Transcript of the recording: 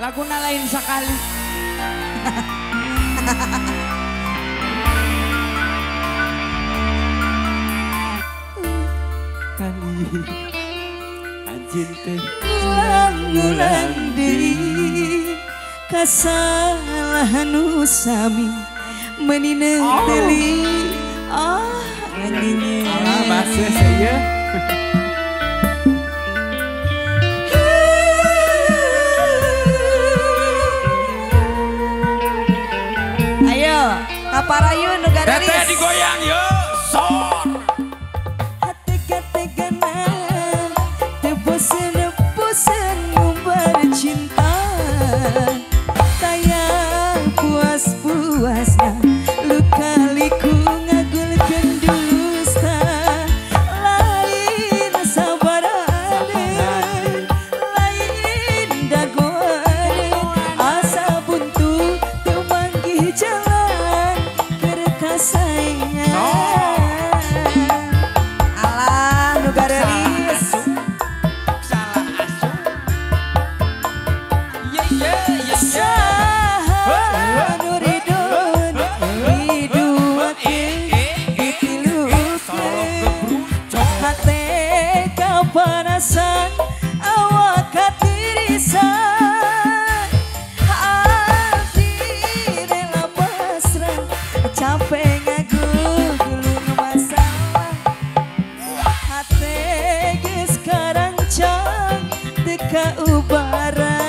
Laguna lain sekali. Kali anjing teh ngulang deui kasalahan nu sami meunina teli anjingnya bahasa saya ayo kaparayun nu garalis teteh digoyang yuk sor hati-hatiganan tebusan ngumbar cinta tayang puas-puasna luka-liku ngagulkeun dusta lain sabaraden lain dagoaden asa buntu teu manggih jalan keur kasayangan alah nu garalis panasan awak katirisan hati rela pasrah capek ngagulung masalah hati geus karancang teu kaubaran